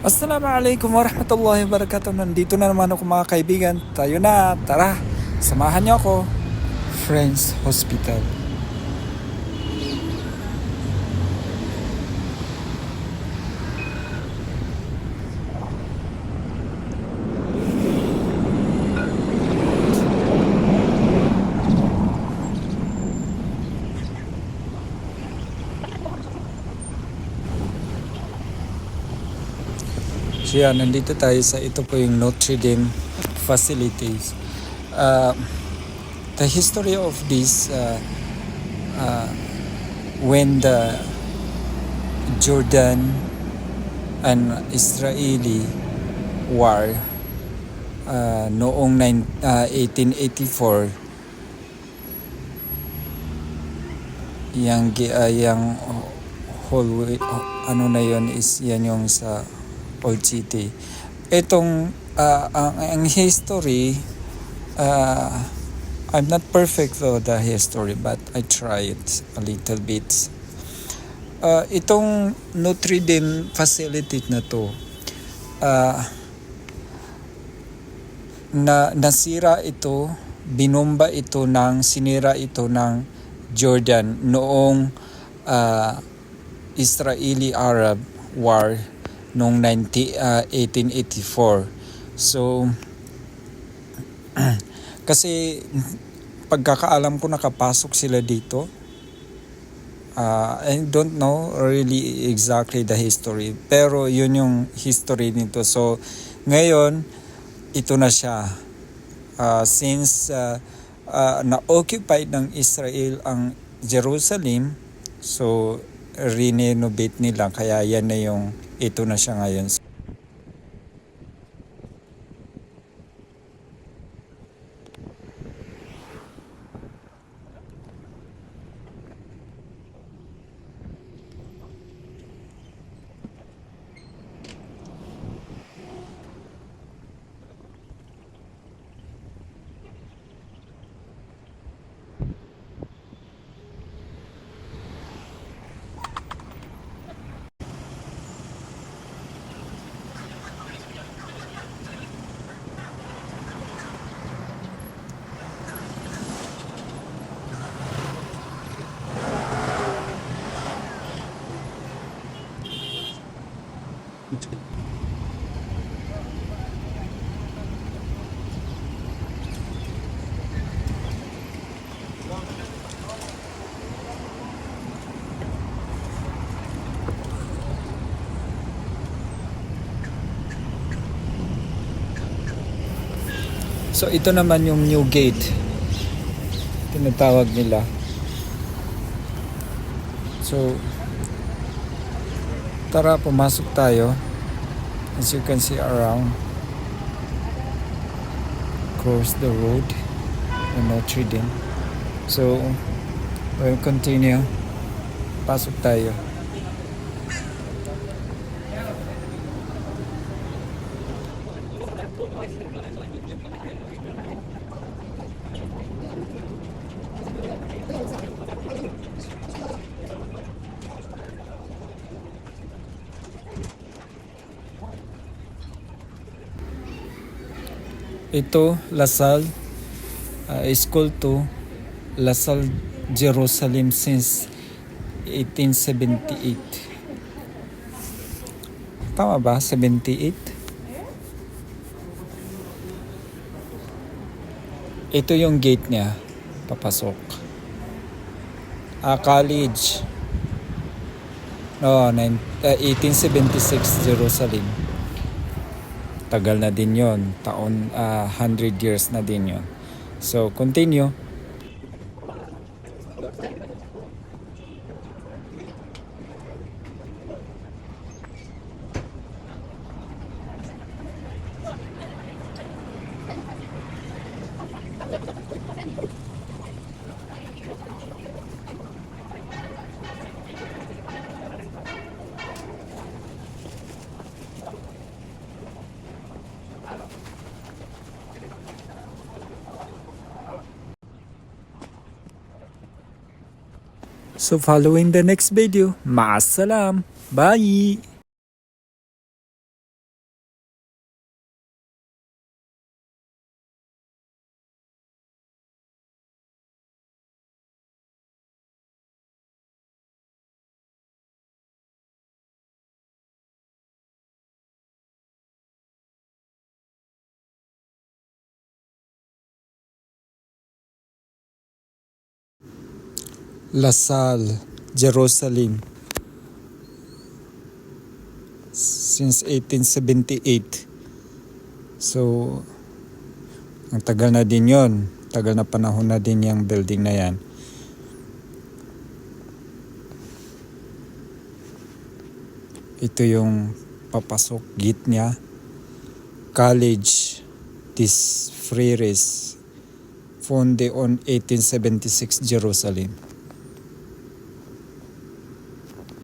Assalamualaikum warahmatullahi wabarakatuh. Nandito na naman ako mga kaibigan. Tayo na, tara. Samahan niyo ako. Friends Hospital. So yan, nandito tayo sa ito po yung Notre Dame facilities. Uh, the history of this when the Jordan and Israeli war noong 1884 yung hallway ano na yon is yan yung sa Old City. Itong ang history, I'm not perfect though the history, but I try it a little bit. Itong Notre Dame facility na to, nasira ito, sinira ito ng Jordan noong Israeli-Arab War noong 1884. So kasi pagkakaalam ko nakapasok sila dito. I don't know really exactly the history, pero yun yung history nito. So ngayon ito na siya, since na-occupied ng Israel ang Jerusalem, so renovate nila, kaya yan na yung ito na siya ngayon. So ito naman yung new gate, tinatawag nila. So tara, pumasok tayo. As you can see around, cross the road in Notre Dame. So we'll continue. Pasok tayo. Ito, Lasal, school to Lasal, Jerusalem since 1878. Tama ba? 78? Ito yung gate niya, papasok. College. No, 1876 Jerusalem. Tagal na din yon, taon 100 years na din yon. So continue. So following the next video, maasalam. Bye! La Salle, Jerusalem. Since 1878. So, ang tagal na din yon. Tagal na panahon na din yung building na yan. Ito yung papasok gate niya. College des Frères, founded on 1876 Jerusalem.